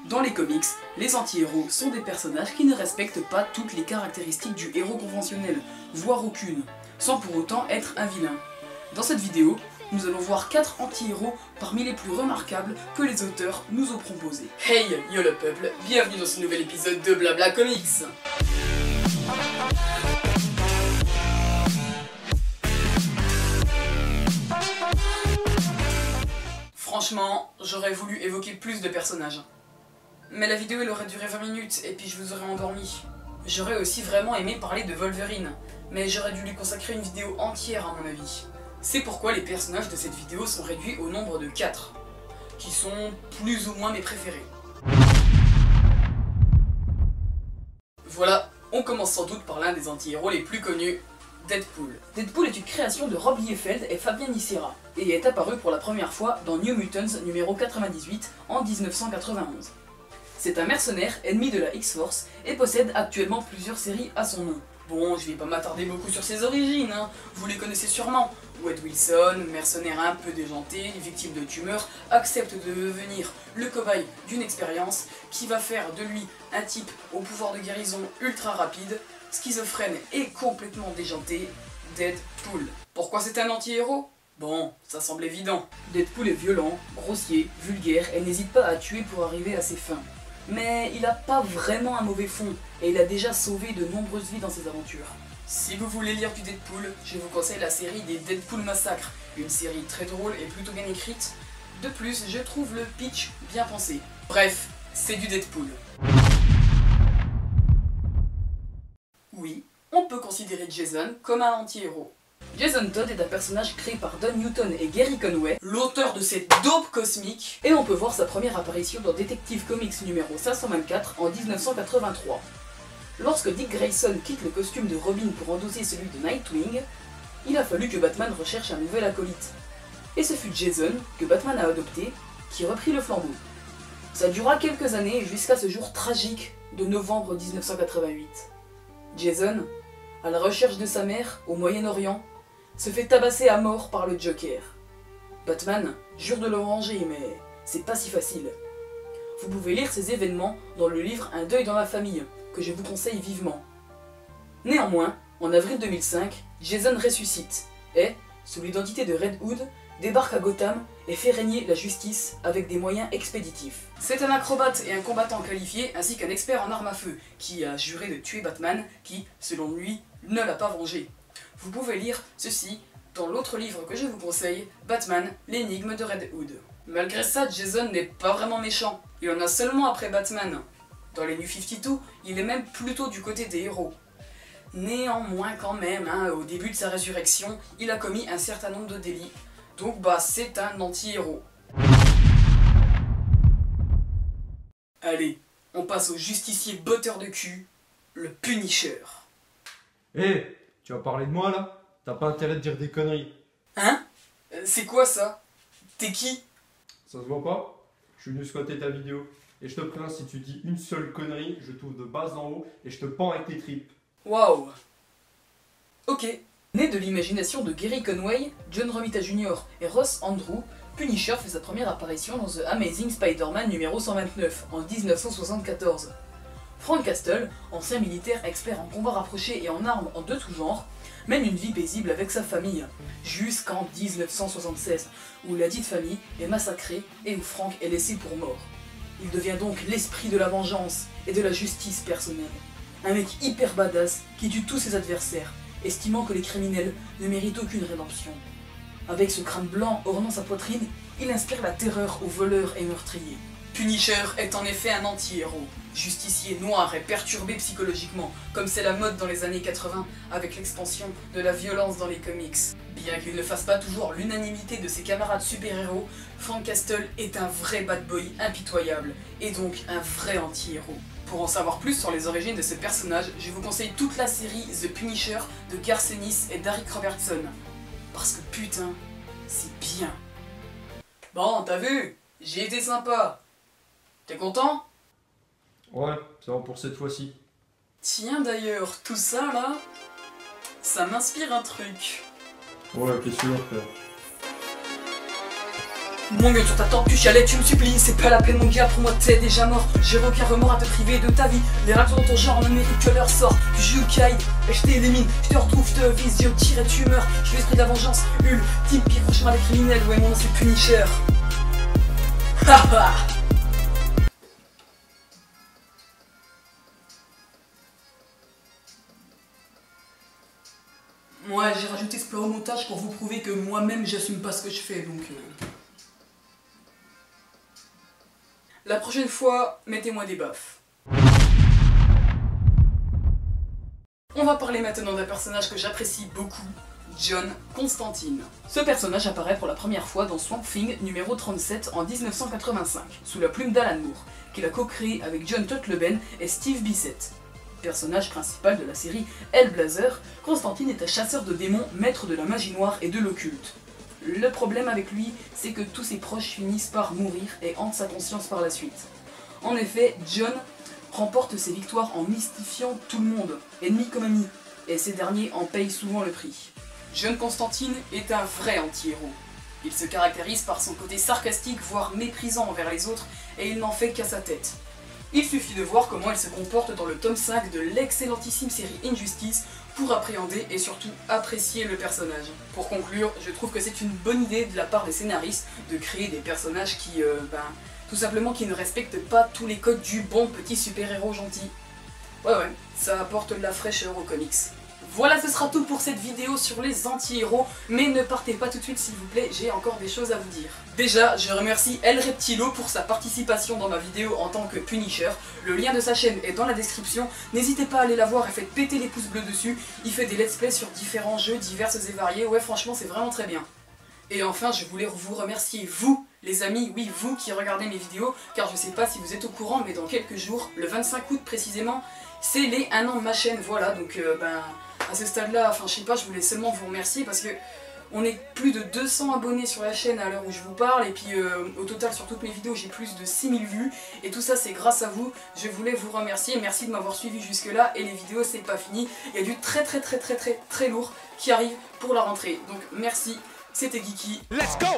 Dans les comics, les anti-héros sont des personnages qui ne respectent pas toutes les caractéristiques du héros conventionnel, voire aucune, sans pour autant être un vilain. Dans cette vidéo, nous allons voir 4 anti-héros parmi les plus remarquables que les auteurs nous ont proposés. Hey yo le peuple, bienvenue dans ce nouvel épisode de Blabla Comics. Franchement, j'aurais voulu évoquer plus de personnages. Mais la vidéo elle aurait duré 20 minutes et puis je vous aurais endormi. J'aurais aussi vraiment aimé parler de Wolverine, mais j'aurais dû lui consacrer une vidéo entière à mon avis. C'est pourquoi les personnages de cette vidéo sont réduits au nombre de 4, qui sont plus ou moins mes préférés. Voilà, on commence sans doute par l'un des anti-héros les plus connus, Deadpool. Deadpool est une création de Rob Liefeld et Fabian Nicieza, et est apparu pour la première fois dans New Mutants numéro 98 en 1991. C'est un mercenaire ennemi de la X-Force et possède actuellement plusieurs séries à son nom. Bon, je vais pas m'attarder beaucoup sur ses origines, hein. Vous les connaissez sûrement. Wade Wilson, mercenaire un peu déjanté, victime de tumeur, accepte de devenir le cobaye d'une expérience qui va faire de lui un type au pouvoir de guérison ultra rapide, schizophrène et complètement déjanté, Deadpool. Pourquoi c'est un anti-héros ? Bon, ça semble évident. Deadpool est violent, grossier, vulgaire et n'hésite pas à tuer pour arriver à ses fins. Mais il a pas vraiment un mauvais fond, et il a déjà sauvé de nombreuses vies dans ses aventures. Si vous voulez lire du Deadpool, je vous conseille la série des Deadpool Massacre, une série très drôle et plutôt bien écrite. De plus, je trouve le pitch bien pensé. Bref, c'est du Deadpool. Oui, on peut considérer Jason comme un anti-héros. Jason Todd est un personnage créé par Don Newton et Gary Conway, l'auteur de cette dope cosmique, et on peut voir sa première apparition dans Detective Comics numéro 524 en 1983. Lorsque Dick Grayson quitte le costume de Robin pour endosser celui de Nightwing, il a fallu que Batman recherche un nouvel acolyte. Et ce fut Jason, que Batman a adopté, qui reprit le flambeau. Ça dura quelques années jusqu'à ce jour tragique de novembre 1988. Jason, à la recherche de sa mère au Moyen-Orient, se fait tabasser à mort par le Joker. Batman jure de le venger, mais c'est pas si facile. Vous pouvez lire ces événements dans le livre Un deuil dans la famille, que je vous conseille vivement. Néanmoins, en avril 2005, Jason ressuscite et, sous l'identité de Red Hood, débarque à Gotham et fait régner la justice avec des moyens expéditifs. C'est un acrobate et un combattant qualifié ainsi qu'un expert en armes à feu qui a juré de tuer Batman qui, selon lui, ne l'a pas vengé. Vous pouvez lire ceci dans l'autre livre que je vous conseille, Batman, l'énigme de Red Hood. Malgré ça, Jason n'est pas vraiment méchant, il en a seulement après Batman. Dans les New 52, il est même plutôt du côté des héros. Néanmoins quand même, au début de sa résurrection, il a commis un certain nombre de délits, donc c'est un anti-héros. Allez, on passe au justicier botteur de cul, le Punisher. Hé, tu vas parler de moi là? T'as pas intérêt de dire des conneries. Hein? C'est quoi ça? T'es qui? Ça se voit pas? Je suis venu squatter ta vidéo. Et je te préviens, si tu dis une seule connerie, je t'ouvre de bas en haut et je te pends avec tes tripes. Waouh! Ok. Né de l'imagination de Gary Conway, John Romita Jr. et Ross Andru, Punisher fait sa première apparition dans The Amazing Spider-Man numéro 129 en 1974. Frank Castle, ancien militaire expert en combat rapproché et en armes en de tout genre, mène une vie paisible avec sa famille, jusqu'en 1976, où la dite famille est massacrée et où Frank est laissé pour mort. Il devient donc l'esprit de la vengeance et de la justice personnelle. Un mec hyper badass qui tue tous ses adversaires, estimant que les criminels ne méritent aucune rédemption. Avec ce crâne blanc ornant sa poitrine, il inspire la terreur aux voleurs et meurtriers. Punisher est en effet un anti-héros, justicier noir et perturbé psychologiquement, comme c'est la mode dans les années 80 avec l'expansion de la violence dans les comics. Bien qu'il ne fasse pas toujours l'unanimité de ses camarades super-héros, Frank Castle est un vrai bad boy impitoyable, et donc un vrai anti-héros. Pour en savoir plus sur les origines de ce personnage, je vous conseille toute la série The Punisher de Garth Ennis et Darick Robertson. Parce que putain, c'est bien. Bon, t'as vu? J'ai été sympa. T'es content? Ouais, c'est bon pour cette fois-ci. Tiens d'ailleurs, tout ça là, ça m'inspire un truc. Ouais, qu'est-ce que tu veux faire? Mon gueule sur ta tempe, tu chialais, tu me supplies. C'est pas la peine mon gars, pour moi t'es déjà mort. J'ai aucun remords à te priver de ta vie. Les rations dans ton genre ne méritent que leur sort. Tu joues Kai et je t'élimine. Je te retrouve, je te vise, je tire et tu meurs. Je suis l'esprit de la vengeance, ultime pied au chemin des criminels. Ouais, mon nom c'est Punisher. Haha. Ouais, j'ai rajouté ce plan au montage pour vous prouver que moi-même j'assume pas ce que je fais, donc... La prochaine fois, mettez-moi des baffes. On va parler maintenant d'un personnage que j'apprécie beaucoup, John Constantine. Ce personnage apparaît pour la première fois dans Swamp Thing numéro 37 en 1985, sous la plume d'Alan Moore, qu'il a co-créé avec John Totleben et Steve Bissett. Personnage principal de la série Hellblazer, Constantine est un chasseur de démons, maître de la magie noire et de l'occulte. Le problème avec lui, c'est que tous ses proches finissent par mourir et hantent sa conscience par la suite. En effet, John remporte ses victoires en mystifiant tout le monde, ennemi comme ami, et ces derniers en payent souvent le prix. John Constantine est un vrai anti-héros. Il se caractérise par son côté sarcastique, voire méprisant envers les autres, et il n'en fait qu'à sa tête. Il suffit de voir comment il se comporte dans le tome 5 de l'excellentissime série Injustice pour appréhender et surtout apprécier le personnage. Pour conclure, je trouve que c'est une bonne idée de la part des scénaristes de créer des personnages qui, tout simplement qui ne respectent pas tous les codes du bon petit super-héros gentil. Ouais, ça apporte de la fraîcheur aux comics. Voilà, ce sera tout pour cette vidéo sur les anti-héros, mais ne partez pas tout de suite s'il vous plaît, j'ai encore des choses à vous dire. Déjà, je remercie El Reptilo pour sa participation dans ma vidéo en tant que Punisher. Le lien de sa chaîne est dans la description, n'hésitez pas à aller la voir et faites péter les pouces bleus dessus. Il fait des let's play sur différents jeux divers et variés, ouais franchement c'est vraiment très bien. Et enfin, je voulais vous remercier, vous, les amis, oui, vous qui regardez mes vidéos, car je sais pas si vous êtes au courant, mais dans quelques jours, le 25 août précisément, c'est les 1 an de ma chaîne, voilà, donc à ce stade-là, enfin je sais pas, je voulais seulement vous remercier parce que on est plus de 200 abonnés sur la chaîne à l'heure où je vous parle, et puis au total sur toutes mes vidéos j'ai plus de 6000 vues, et tout ça c'est grâce à vous. Je voulais vous remercier, merci de m'avoir suivi jusque là, et les vidéos c'est pas fini, il y a du très lourd qui arrive pour la rentrée, donc merci, c'était Geeky. Let's go!